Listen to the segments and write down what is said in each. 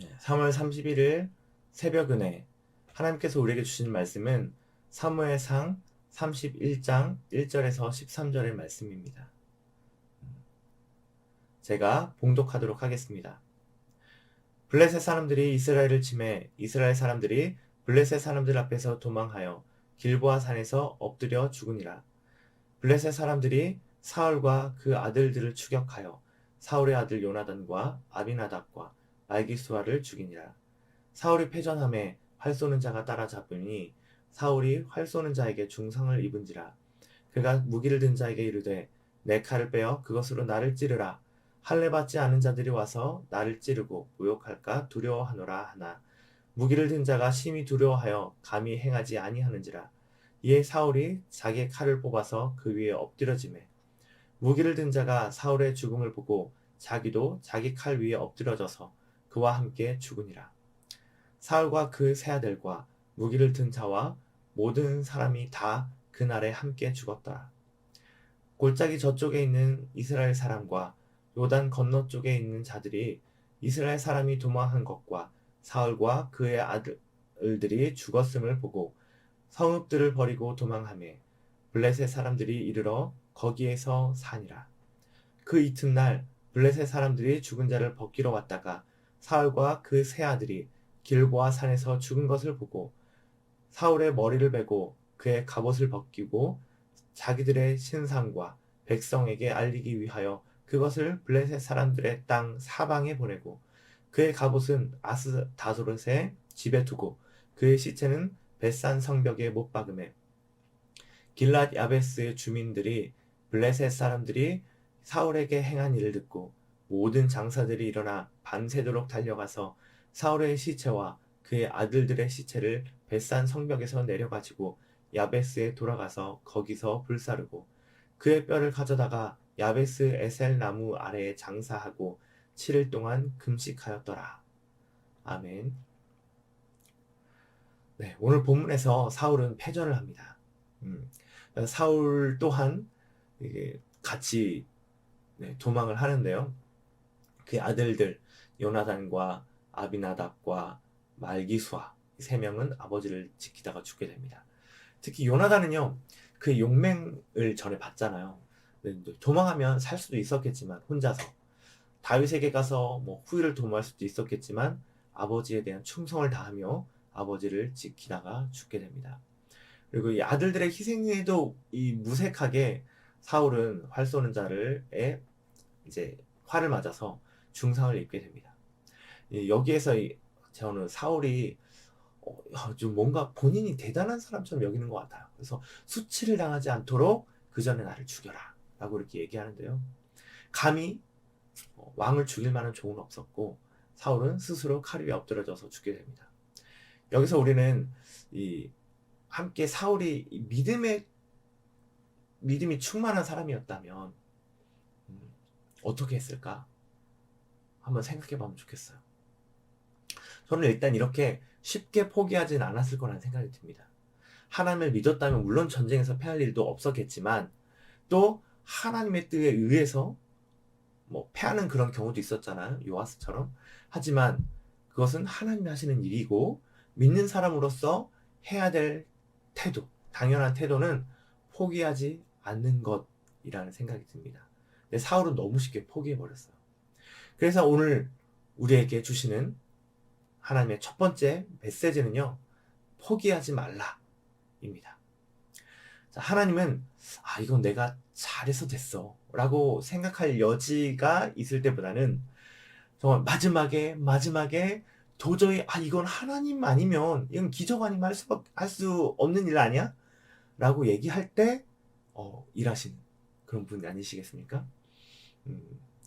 3월 31일 새벽 은혜 하나님께서 우리에게 주신 말씀은 사무엘상 31장 1절에서 13절의 말씀입니다. 제가 봉독하도록 하겠습니다. 블레셋 사람들이 이스라엘을 치매 이스라엘 사람들이 블레셋 사람들 앞에서 도망하여 길보아 산에서 엎드려 죽으니라. 블레셋 사람들이 사울과 그 아들들을 추격하여 사울의 아들 요나단과 아비나답과 말기수아를 죽이니라. 사울이 패전함에 활 쏘는 자가 따라잡으니 사울이 활 쏘는 자에게 중상을 입은지라. 그가 무기를 든 자에게 이르되 내 칼을 빼어 그것으로 나를 찌르라. 할례 받지 않은 자들이 와서 나를 찌르고 모욕할까 두려워하노라 하나 무기를 든 자가 심히 두려워하여 감히 행하지 아니하는지라. 이에 사울이 자기의 칼을 뽑아서 그 위에 엎드려지매 무기를 든 자가 사울의 죽음을 보고 자기도 자기 칼 위에 엎드려져서 그와 함께 죽으니라. 사울과 그 세 아들과 무기를 든 자와 모든 사람이 다 그날에 함께 죽었더라. 골짜기 저쪽에 있는 이스라엘 사람과 요단 건너 쪽에 있는 자들이 이스라엘 사람이 도망한 것과 사울과 그의 아들들이 죽었음을 보고 성읍들을 버리고 도망하며 블레셋 사람들이 이르러 거기에서 사니라. 그 이튿날 블레셋 사람들이 죽은 자를 벗기러 왔다가 사울과 그 세 아들이 길보아 산에서 죽은 것을 보고 사울의 머리를 베고 그의 갑옷을 벗기고 자기들의 신상과 백성에게 알리기 위하여 그것을 블레셋 사람들의 땅 사방에 보내고 그의 갑옷은 아스다소렛의 집에 두고 그의 시체는 벳산 성벽에 못 박음에 길랏 야베스의 주민들이 블레셋 사람들이 사울에게 행한 일을 듣고 모든 장사들이 일어나 밤새도록 달려가서 사울의 시체와 그의 아들들의 시체를 벳산 성벽에서 내려가지고 야베스에 돌아가서 거기서 불사르고 그의 뼈를 가져다가 야베스 에셀 나무 아래에 장사하고 7일 동안 금식하였더라. 아멘. 네, 오늘 본문에서 사울은 패전을 합니다. 사울 또한 같이 도망을 하는데요. 그의 아들들 요나단과 아비나답과 말기수아 세 명은 아버지를 지키다가 죽게 됩니다. 특히 요나단은요, 그의 용맹을 전에 봤잖아요. 도망하면 살 수도 있었겠지만 혼자서 다윗에게 가서 후위를 도모할 수도 있었겠지만 아버지에 대한 충성을 다하며 아버지를 지키다가 죽게 됩니다. 그리고 이 아들들의 희생에도 이 무색하게 사울은 활 쏘는 자를 이제 활을 맞아서 중상을 입게 됩니다. 여기에서 저는 사울이 좀 뭔가 본인이 대단한 사람처럼 여기는 것 같아요. 그래서 수치를 당하지 않도록 그 전에 나를 죽여라 라고 이렇게 얘기하는데요. 감히 왕을 죽일 만한 종은 없었고 사울은 스스로 칼 위에 엎드려져서 죽게 됩니다. 여기서 우리는 함께 사울이 믿음이 충만한 사람이었다면 어떻게 했을까? 한번 생각해 보면 좋겠어요. 저는 일단 이렇게 쉽게 포기하진 않았을 거라는 생각이 듭니다. 하나님을 믿었다면 물론 전쟁에서 패할 일도 없었겠지만 또 하나님의 뜻에 의해서 패하는 그런 경우도 있었잖아요. 요아스처럼. 하지만 그것은 하나님이 하시는 일이고 믿는 사람으로서 해야 될 태도, 당연한 태도는 포기하지 않는 것이라는 생각이 듭니다. 근데 사울은 너무 쉽게 포기해버렸어요. 그래서 오늘 우리에게 주시는 하나님의 첫 번째 메시지는요, 포기하지 말라입니다. 하나님은 이건 내가 잘해서 됐어 라고 생각할 여지가 있을 때보다는 정말 마지막에 도저히 이건 하나님 아니면 이건 기적 아니면 할 수 없는 일 아니야? 라고 얘기할 때 일하시는 그런 분 아니시겠습니까?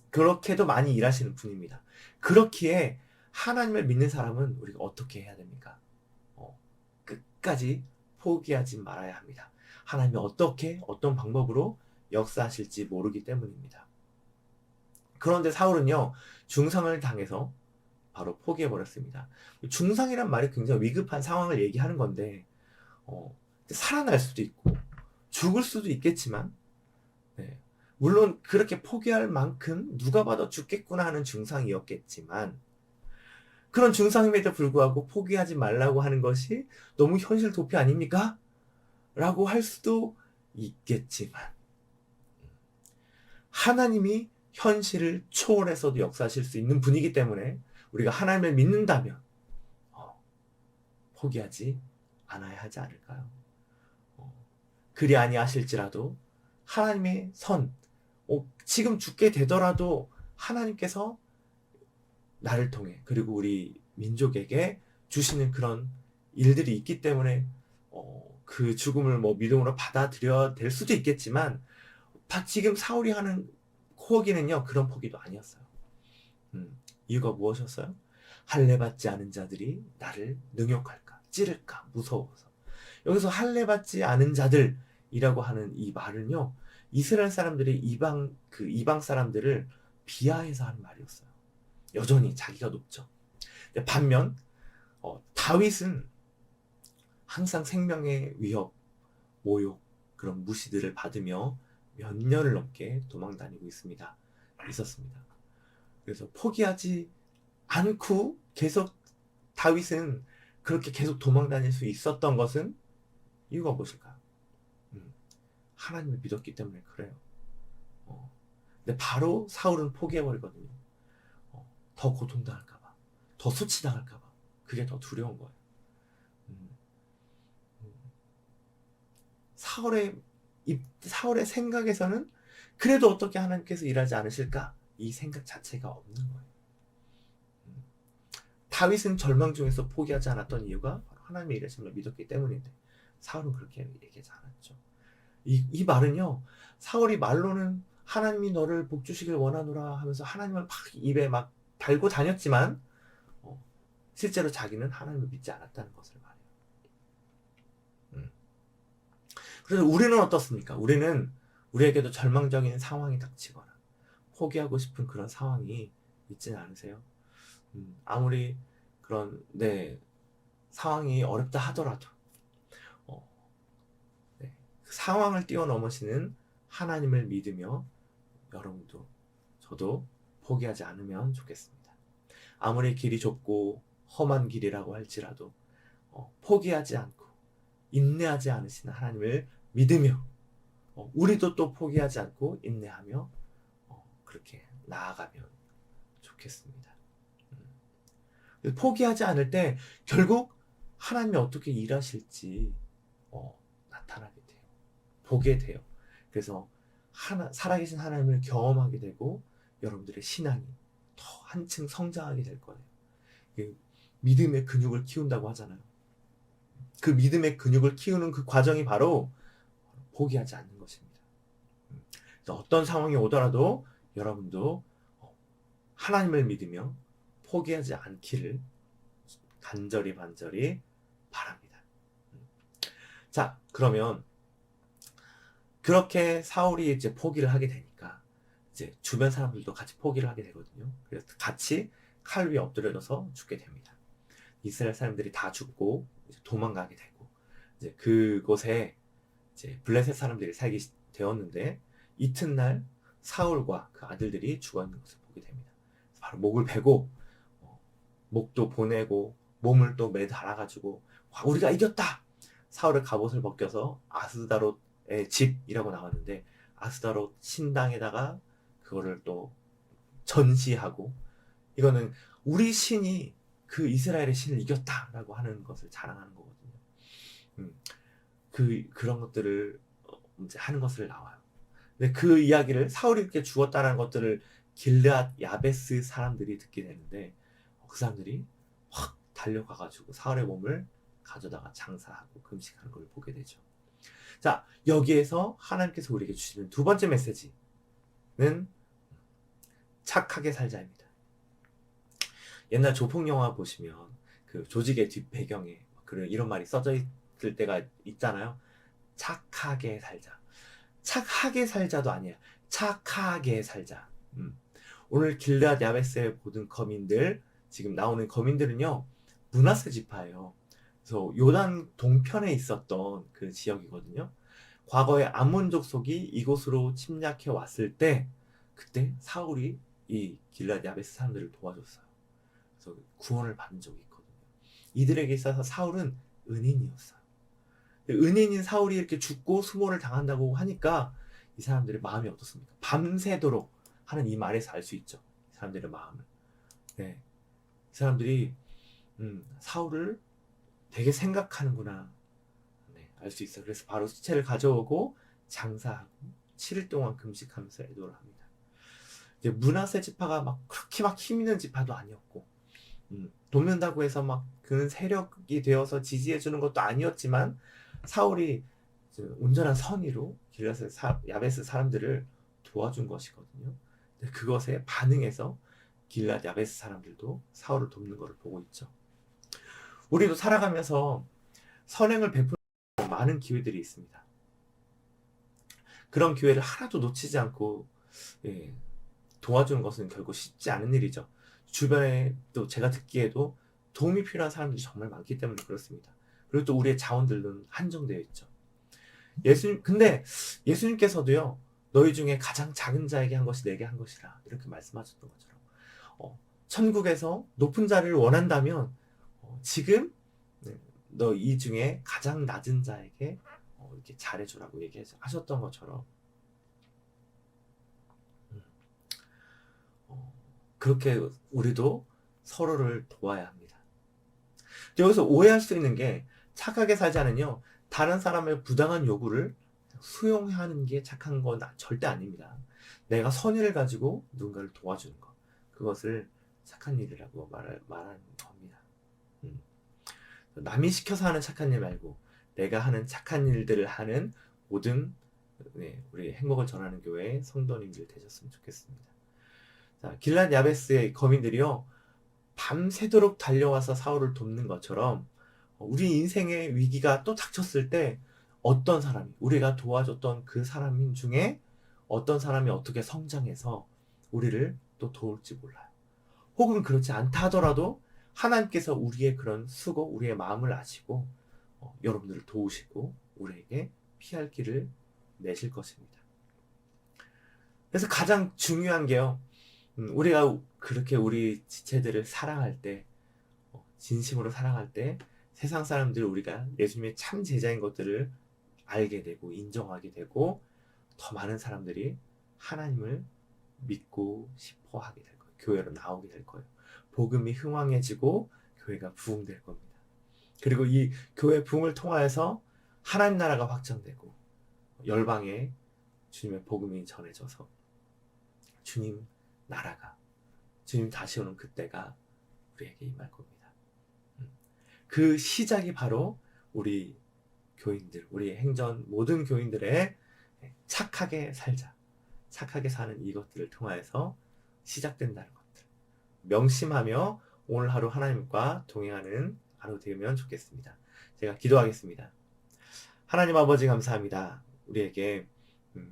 그렇게도 많이 일하시는 분입니다. 그렇기에 하나님을 믿는 사람은 우리가 어떻게 해야 됩니까? 끝까지 포기하지 말아야 합니다. 하나님이 어떤 방법으로 역사하실지 모르기 때문입니다. 그런데 사울은요, 중상을 당해서 바로 포기해버렸습니다. 중상이란 말이 굉장히 위급한 상황을 얘기하는 건데 살아날 수도 있고 죽을 수도 있겠지만 물론 그렇게 포기할 만큼 누가 봐도 죽겠구나 하는 중상이었겠지만 그런 증상임에도 불구하고 포기하지 말라고 하는 것이 너무 현실 도피 아닙니까? 라고 할 수도 있겠지만 하나님이 현실을 초월해서도 역사하실 수 있는 분이기 때문에 우리가 하나님을 믿는다면 포기하지 않아야 하지 않을까요? 그리 아니하실지라도 하나님의 선, 지금 죽게 되더라도 하나님께서 나를 통해 그리고 우리 민족에게 주시는 그런 일들이 있기 때문에 그 죽음을 뭐 믿음으로 받아들여야 될 수도 있겠지만 지금 사울이 하는 포기는요 그런 포기도 아니었어요. 이유가 무엇이었어요? 할례 받지 않은 자들이 나를 능욕할까 찌를까 무서워서. 여기서 할례 받지 않은 자들이라고 하는 이 말은요 이스라엘 사람들이 이방 사람들을 비하해서 하는 말이었어요. 여전히 자기가 높죠. 반면 다윗은 항상 생명의 위협, 모욕, 그런 무시들을 받으며 몇 년을 넘게 도망 다니고 있었습니다. 그래서 포기하지 않고 계속 다윗은 그렇게 계속 도망 다닐 수 있었던 것은 이유가 무엇일까요? 하나님을 믿었기 때문에 그래요. 근데 바로 사울은 포기해버리거든요. 더 고통당할까봐, 더 수치당할까봐 그게 더 두려운 거예요. 사울의 생각에서는 그래도 어떻게 하나님께서 일하지 않으실까? 이 생각 자체가 없는 거예요. 다윗은 절망 중에서 포기하지 않았던 이유가 바로 하나님의 일하심을 믿었기 때문인데 사울은 그렇게 얘기하지 않았죠. 이 말은요 사울이 말로는 하나님이 너를 복주시길 원하노라 하면서 하나님을 막 입에 막 달고 다녔지만 실제로 자기는 하나님을 믿지 않았다는 것을 말해요. 그래서 우리는 어떻습니까? 우리에게도 절망적인 상황이 닥치거나 포기하고 싶은 그런 상황이 있지는 않으세요? 아무리 그런 상황이 어렵다 하더라도 그 상황을 뛰어넘으시는 하나님을 믿으며 여러분도 저도 포기하지 않으면 좋겠습니다. 아무리 길이 좁고 험한 길이라고 할지라도 포기하지 않고 인내하지 않으시는 하나님을 믿으며 우리도 또 포기하지 않고 인내하며 그렇게 나아가면 좋겠습니다. 포기하지 않을 때 결국 하나님이 어떻게 일하실지 나타나게 돼요. 보게 돼요. 그래서 살아계신 하나님을 경험하게 되고 여러분들의 신앙이 더 한층 성장하게 될 거예요. 믿음의 근육을 키운다고 하잖아요. 그 믿음의 근육을 키우는 그 과정이 바로 포기하지 않는 것입니다. 어떤 상황이 오더라도 여러분도 하나님을 믿으며 포기하지 않기를 간절히 바랍니다. 자, 그러면 그렇게 사울이 이제 포기를 하게 되니까 이제 주변 사람들도 같이 포기를 하게 되거든요. 그래서 같이 칼 위에 엎드려져서 죽게 됩니다. 이스라엘 사람들이 다 죽고 이제 도망가게 되고 이제 그곳에 이제 블레셋 사람들이 살게 되었는데 이튿날 사울과 그 아들들이 죽어 있는 것을 보게 됩니다. 바로 목을 베고 목도 보내고 몸을 또 매달아가지고 우리가 이겼다! 사울의 갑옷을 벗겨서 아스다롯의 집이라고 나왔는데 아스다롯 신당에다가 그거를 또 전시하고 이거는 우리 신이 그 이스라엘의 신을 이겼다라고 하는 것을 자랑하는 거거든요. 그런 것들을 이제 하는 것을 나와요. 근데 그 이야기를 사울이 이렇게 죽었다는 것들을 길르앗 야베스 사람들이 듣게 되는데 그 사람들이 확 달려가가지고 사울의 몸을 가져다가 장사하고 금식하는 걸 보게 되죠. 자, 여기에서 하나님께서 우리에게 주시는 두 번째 메시지는 착하게 살자입니다. 옛날 조폭 영화 보시면 그 조직의 뒷 배경에 이런 말이 써져 있을 때가 있잖아요. 착하게 살자. 착하게 살자도 아니야. 착하게 살자. 오늘 길르앗 야베스의 모든 거민들, 지금 나오는 거민들은요 므낫세 지파예요. 그래서 요단 동편에 있었던 그 지역이거든요. 과거에 암몬족 속이 이곳으로 침략해 왔을 때 그때 사울이 이 길르앗 야베스 사람들을 도와줬어요. 그래서 구원을 받은 적이 있거든요. 이들에게 있어서 사울은 은인이었어요. 은인인 사울이 이렇게 죽고 수모를 당한다고 하니까 이 사람들의 마음이 어떻습니까? 밤새도록 하는 이 말에서 알 수 있죠. 이 사람들의 마음을. 네. 이 사람들이 사울을 되게 생각하는구나. 네, 알 수 있어요. 그래서 바로 시체를 가져오고 장사하고 7일 동안 금식하면서 애도를 합니다. 이제 므낫세 지파가 막 그렇게 막 힘 있는 지파도 아니었고, 돕는다고 해서 막 그는 세력이 되어서 지지해 주는 것도 아니었지만 사울이 온전한 선의로 길앗 야베스 사람들을 도와준 것이거든요. 근데 그것에 반응해서 길앗 야베스 사람들도 사울을 돕는 것을 보고 있죠. 우리도 살아가면서 선행을 베푸는 많은 기회들이 있습니다. 그런 기회를 하나도 놓치지 않고 도와주는 것은 결국 쉽지 않은 일이죠. 주변에 또 제가 듣기에도 도움이 필요한 사람들이 정말 많기 때문에 그렇습니다. 그리고 또 우리의 자원들은 한정되어 있죠. 근데 예수님께서도요, 너희 중에 가장 작은 자에게 한 것이 내게 한 것이라 이렇게 말씀하셨던 것처럼 천국에서 높은 자리를 원한다면 지금 너 이 중에 가장 낮은 자에게 이렇게 잘해주라고 얘기하셨던 것처럼 그렇게 우리도 서로를 도와야 합니다. 여기서 오해할 수 있는 게 착하게 살지 않으며 다른 사람의 부당한 요구를 수용하는 게 착한 건 절대 아닙니다. 내가 선의를 가지고 누군가를 도와주는 것, 그것을 착한 일이라고 말하는 겁니다. 남이 시켜서 하는 착한 일 말고 내가 하는 착한 일들을 하는 모든 우리 행복을 전하는 교회의 성도님들 되셨으면 좋겠습니다. 자, 길랏 야베스의 거민들이요, 밤새도록 달려와서 사울을 돕는 것처럼 우리 인생의 위기가 또 닥쳤을 때 어떤 사람이, 우리가 도와줬던 그 사람 중에 어떤 사람이 어떻게 성장해서 우리를 또 도울지 몰라요. 혹은 그렇지 않다 하더라도 하나님께서 우리의 그런 수고, 우리의 마음을 아시고 여러분들을 도우시고 우리에게 피할 길을 내실 것입니다. 그래서 가장 중요한 게요, 우리가 그렇게 우리 지체들을 사랑할 때, 진심으로 사랑할 때 세상 사람들이 우리가 예수님의 참 제자인 것들을 알게 되고 인정하게 되고 더 많은 사람들이 하나님을 믿고 싶어 하게 될 거예요. 교회로 나오게 될 거예요. 복음이 흥왕해지고 교회가 부흥될 겁니다. 그리고 이 교회 부흥을 통하여서 하나님 나라가 확장되고 열방에 주님의 복음이 전해져서 주님 나라가, 주님 다시 오는 그때가 우리에게 임할 겁니다. 그 시작이 바로 우리 교인들, 우리 행전 모든 교인들의 착하게 살자, 착하게 사는 이것들을 통하여서 시작된다는 것들 명심하며 오늘 하루 하나님과 동행하는 하루 되면 좋겠습니다. 제가 기도하겠습니다. 하나님 아버지 감사합니다. 우리에게 오늘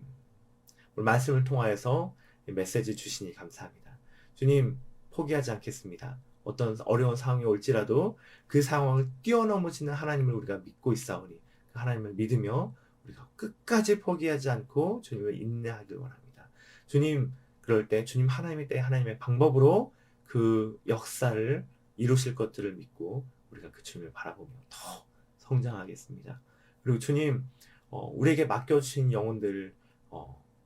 말씀을 통하여서 메시지 주시니 감사합니다. 주님, 포기하지 않겠습니다. 어떤 어려운 상황이 올지라도 그 상황을 뛰어넘으시는 하나님을 우리가 믿고 있사오니 그 하나님을 믿으며 우리가 끝까지 포기하지 않고 주님을 인내하길 원합니다. 주님, 그럴 때 주님 하나님의 때 하나님의 방법으로 그 역사를 이루실 것들을 믿고 우리가 그 주님을 바라보며 더 성장하겠습니다. 그리고 주님, 우리에게 맡겨주신 영혼들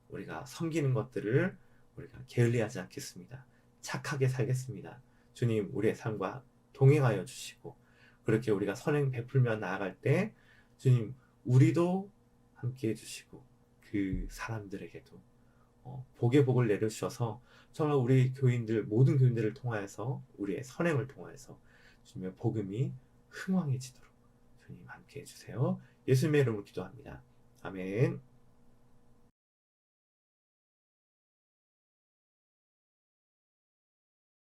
우리가 섬기는 것들을 우리가 게을리하지 않겠습니다. 착하게 살겠습니다. 주님, 우리의 삶과 동행하여 주시고 그렇게 우리가 선행 베풀며 나아갈 때 주님, 우리도 함께 해주시고 그 사람들에게도 복의 복을 내려주셔서 정말 우리 교인들, 모든 교인들을 통하여서 우리의 선행을 통하여서 주님의 복음이 흥왕해지도록 주님 함께 해주세요. 예수님의 이름으로 기도합니다. 아멘.